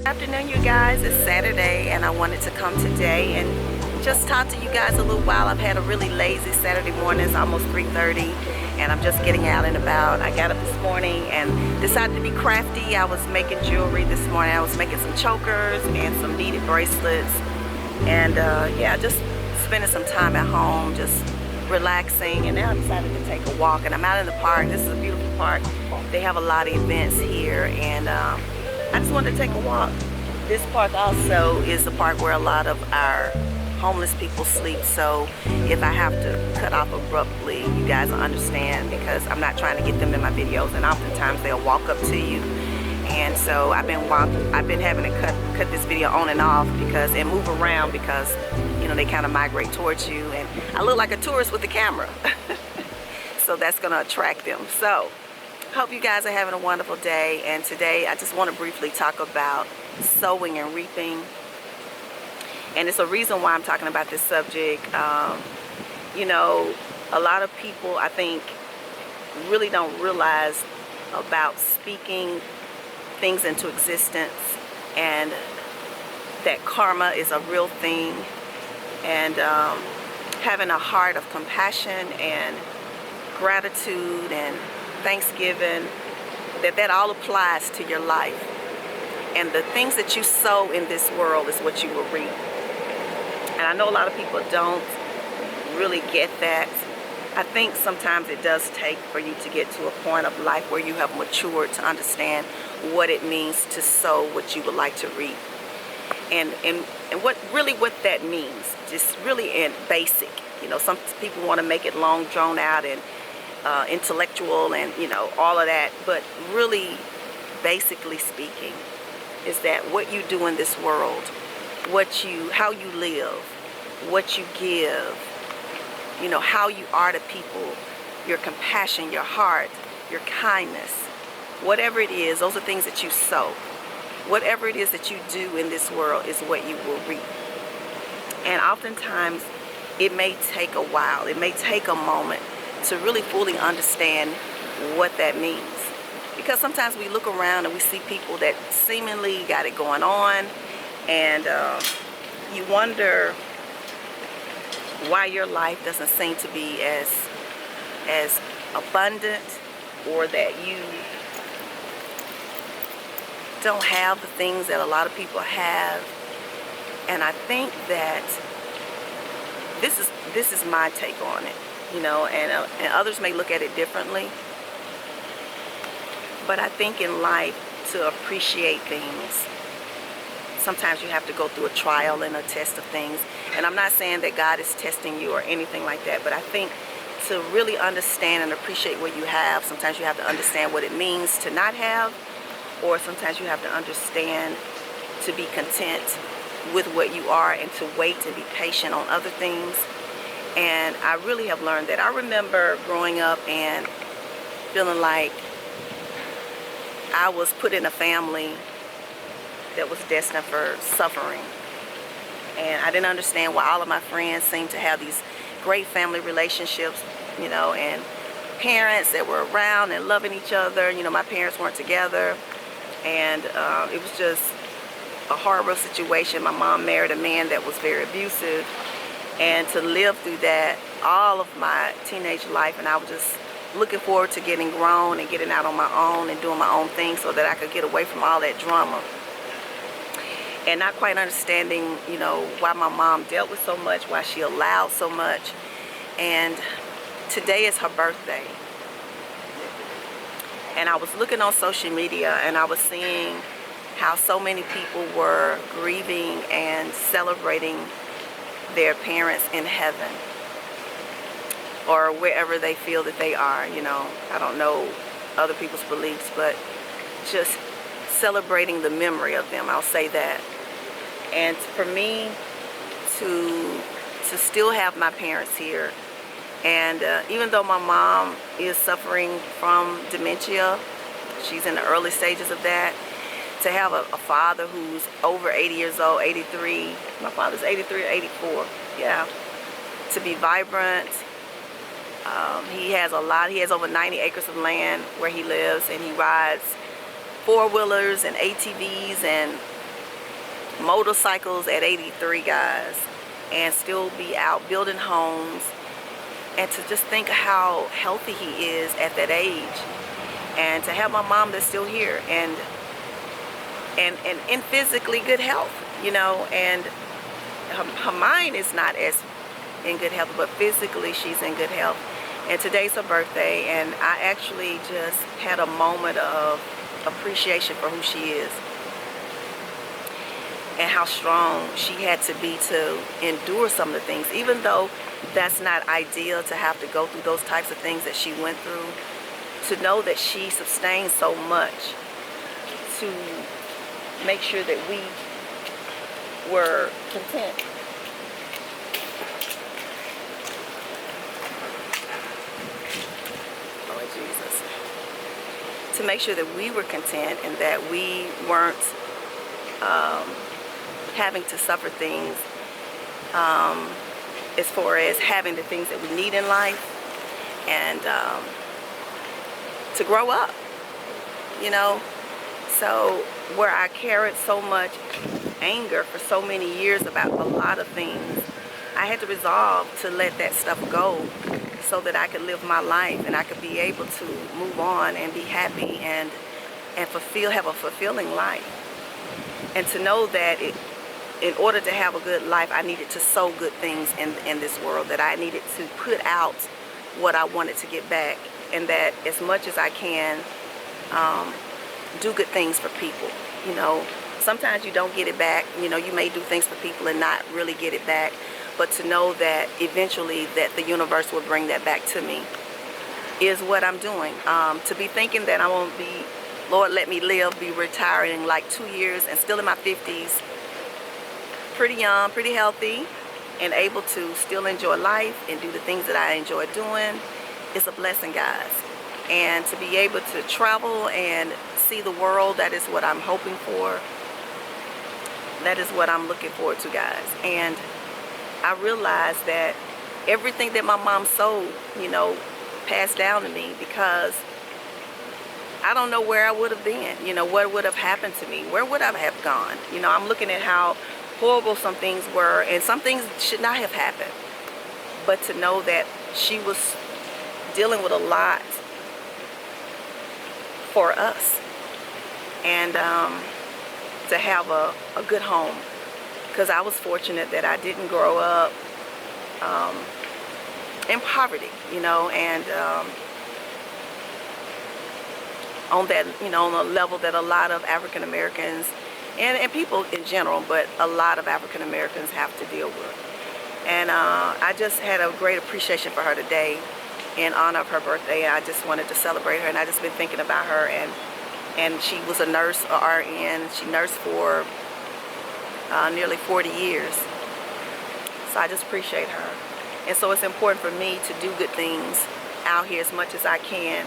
Good afternoon, you guys. It's Saturday and I wanted to come today and just talk to you guys a little while. I've had a really lazy Saturday morning. It's almost 3:30 and I'm just getting out and about. I got up this morning and decided to be crafty. I was making jewelry this morning. I was making some chokers and some beaded bracelets, and yeah, just spending some time at home, just relaxing. And now I decided to take a walk, and I'm out in the park. This is a beautiful park. They have a lot of events here, and I just wanted to take a walk. This park also is the park where a lot of our homeless people sleep, so if I have to cut off abruptly, you guys will understand, because I'm not trying to get them in my videos, and oftentimes they'll walk up to you. And so I've been having to cut this video on and off and move around, because you know, they kind of migrate towards you, and I look like a tourist with the camera. So that's going to attract them. So hope you guys are having a wonderful day, and today I just want to briefly talk about sowing and reaping. And it's a reason why I'm talking about this subject. You know, a lot of people, I think, really don't realize about speaking things into existence, and that karma is a real thing, and having a heart of compassion and gratitude and thanksgiving, that all applies to your life. And the things that you sow in this world is what you will reap. And I know a lot of people don't really get that. I think sometimes it does take for you to get to a point of life where you have matured to understand what it means to sow what you would like to reap. And what that means, just really in basic. You know, some people want to make it long, drawn out, and intellectual, and you know, all of that. But really, basically speaking, is that what you do in this world, how you live, what you give, you know, how you are to people, your compassion, your heart, your kindness, whatever it is, those are things that you sow. Whatever it is that you do in this world is what you will reap. And oftentimes it may take a while, it may take a moment to really fully understand what that means. Because sometimes we look around and we see people that seemingly got it going on, and you wonder why your life doesn't seem to be as abundant, or that you don't have the things that a lot of people have. And I think that this is my take on it, you know, and others may look at it differently. But I think in life, to appreciate things, sometimes you have to go through a trial and a test of things. And I'm not saying that God is testing you or anything like that, but I think to really understand and appreciate what you have, sometimes you have to understand what it means to not have, or sometimes you have to understand to be content with what you are, and to wait and be patient on other things. And I really have learned that. I remember growing up and feeling like I was put in a family that was destined for suffering. And I didn't understand why all of my friends seemed to have these great family relationships, you know, and parents that were around and loving each other. You know, my parents weren't together, and it was just a horrible situation. My mom married a man that was very abusive, and to live through that all of my teenage life, and I was just looking forward to getting grown and getting out on my own and doing my own thing so that I could get away from all that drama. And not quite understanding, you know, why my mom dealt with so much, why she allowed so much. And today is her birthday. And I was looking on social media, and I was seeing how so many people were grieving and celebrating their parents in heaven, or wherever they feel that they are. You know, I don't know other people's beliefs, but just celebrating the memory of them, I'll say that. And for me to still have my parents here, and even though my mom is suffering from dementia, she's in the early stages of that, to have a father who's over 80 years old, 83, my father's 83 or 84, yeah, to be vibrant. He has over 90 acres of land where he lives, and he rides four-wheelers and ATVs and motorcycles at 83, guys, and still be out building homes, and to just think how healthy he is at that age, and to have my mom that's still here and in physically good health, you know, and her mind is not as in good health, but physically she's in good health. And today's her birthday, and I actually just had a moment of appreciation for who she is and how strong she had to be to endure some of the things, even though that's not ideal to have to go through those types of things that she went through. To know that she sustained so much to make sure that we were content. Oh, Jesus. To make sure that we were content and that we weren't having to suffer things as far as having the things that we need in life, and to grow up, you know. So where I carried so much anger for so many years about a lot of things, I had to resolve to let that stuff go so that I could live my life and I could be able to move on and be happy and have a fulfilling life. And to know that in order to have a good life, I needed to sow good things in this world, that I needed to put out what I wanted to get back, and that as much as I can, do good things for people. You know, sometimes you don't get it back. You know, you may do things for people and not really get it back, but to know that eventually that the universe will bring that back to me is what I'm doing. To be thinking that I won't be, Lord let me live, be retiring in like 2 years and still in my 50s, pretty young, pretty healthy, and able to still enjoy life and do the things that I enjoy doing, is a blessing, guys. And to be able to travel and see the world, that is what I'm hoping for. That is what I'm looking forward to, guys. And I realized that everything that my mom sowed, you know, passed down to me, because I don't know where I would have been. You know, what would have happened to me? Where would I have gone? You know, I'm looking at how horrible some things were, and some things should not have happened. But to know that she was dealing with a lot for us, and to have a good home, because I was fortunate that I didn't grow up in poverty, you know, and on that, you know, on a level that a lot of African Americans and people in general, but a lot of African Americans have to deal with. And I just had a great appreciation for her today in honor of her birthday. I just wanted to celebrate her, and I just been thinking about her, and she was a nurse, a RN. She nursed for nearly 40 years. So I just appreciate her. And so it's important for me to do good things out here as much as I can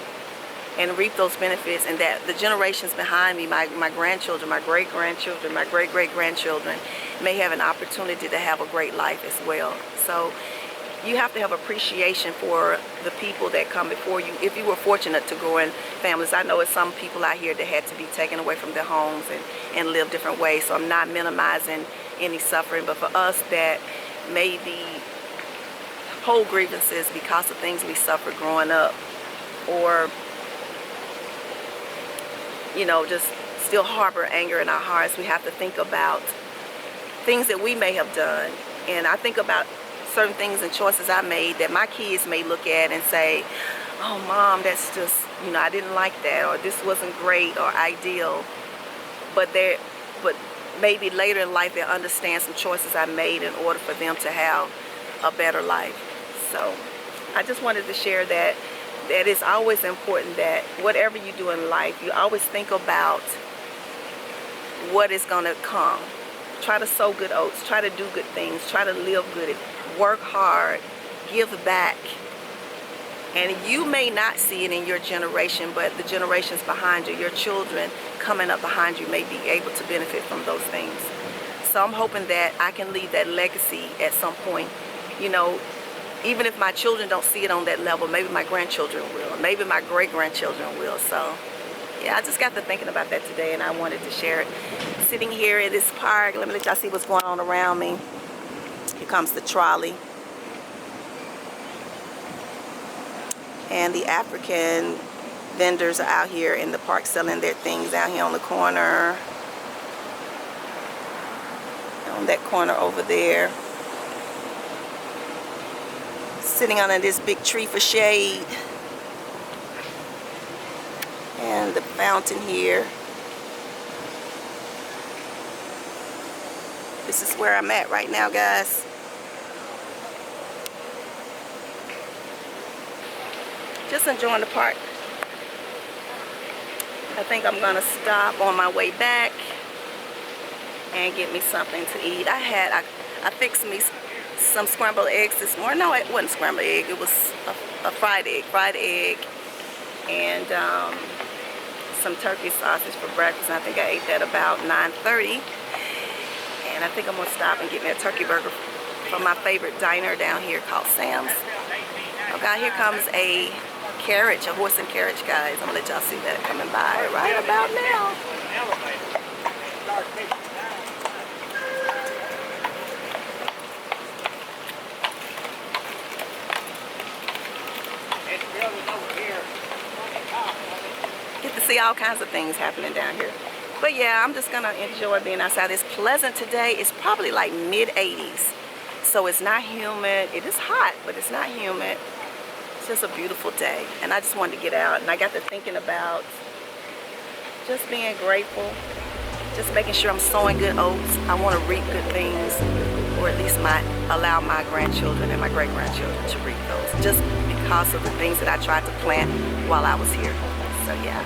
and reap those benefits, and that the generations behind me, my grandchildren, my great-grandchildren, my great-great-grandchildren, may have an opportunity to have a great life as well. So you have to have appreciation for the people that come before you. If you were fortunate to grow in families, I know it's some people out here that had to be taken away from their homes and live different ways, so I'm not minimizing any suffering. But for us that maybe hold grievances because of things we suffered growing up, or you know, just still harbor anger in our hearts, we have to think about things that we may have done. And I think about certain things and choices I made that my kids may look at and say, oh mom, that's just, you know, I didn't like that, or this wasn't great or ideal. But maybe later in life they'll understand some choices I made in order for them to have a better life. So I just wanted to share that it's always important that whatever you do in life, you always think about what is going to come. Try to sow good oats, try to do good things, try to live good, work hard, give back. And you may not see it in your generation, but the generations behind you, your children coming up behind you, may be able to benefit from those things. So I'm hoping that I can leave that legacy at some point. You know, even if my children don't see it on that level, maybe my grandchildren will, or maybe my great-grandchildren will. So yeah, I just got to thinking about that today, and I wanted to share it. sitting here in this park. Let me let y'all see what's going on around me. Here comes the trolley. And the African vendors are out here in the park selling their things out here on the corner. On that corner over there. Sitting under this big tree for shade. And the fountain here. This is where I'm at right now, guys. Just enjoying the park. I think I'm gonna stop on my way back and get me something to eat. I fixed me some scrambled eggs this morning. No, it wasn't scrambled egg. It was a fried egg, and some turkey sausage for breakfast. And I think I ate that about 9:30. And I think I'm gonna stop and get me a turkey burger from my favorite diner down here called Sam's. Oh God, here comes a carriage, a horse and carriage, guys. I'm gonna let y'all see that coming by right about now. Get to see all kinds of things happening down here. But yeah, I'm just gonna enjoy being outside. It's pleasant today. It's probably like mid-80s. So it's not humid. It is hot, but it's not humid. It's just a beautiful day. And I just wanted to get out. And I got to thinking about just being grateful. Just making sure I'm sowing good oats. I want to reap good things. Or at least allow my grandchildren and my great-grandchildren to reap those. Just because of the things that I tried to plant while I was here. So yeah.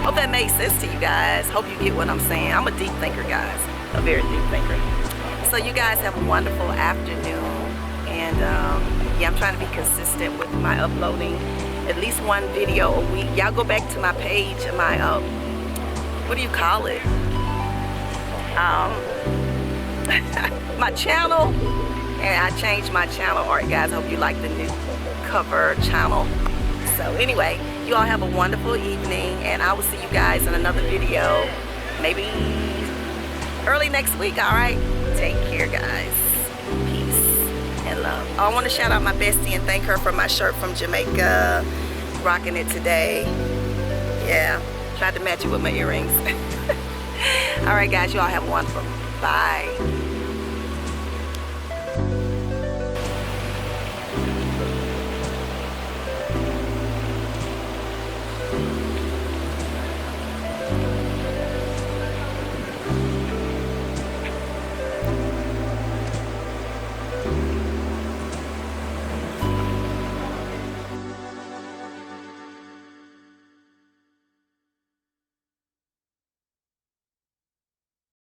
Hope that made sense to you guys. Hope you get what I'm saying. I'm a deep thinker, guys. A very deep thinker. So you guys have a wonderful afternoon. And yeah, I'm trying to be consistent with my uploading at least one video a week. Y'all go back to my page, my what do you call it? My channel. And I changed my channel art, guys. I hope you like the new cover channel. So anyway, you all have a wonderful evening, and I will see you guys in another video maybe early next week. All right, take care, guys. Peace and love. I want to shout out my bestie and thank her for my shirt from Jamaica. Rocking it today. Yeah, tried to match it with my earrings. All right, guys, you all have a wonderful. Bye.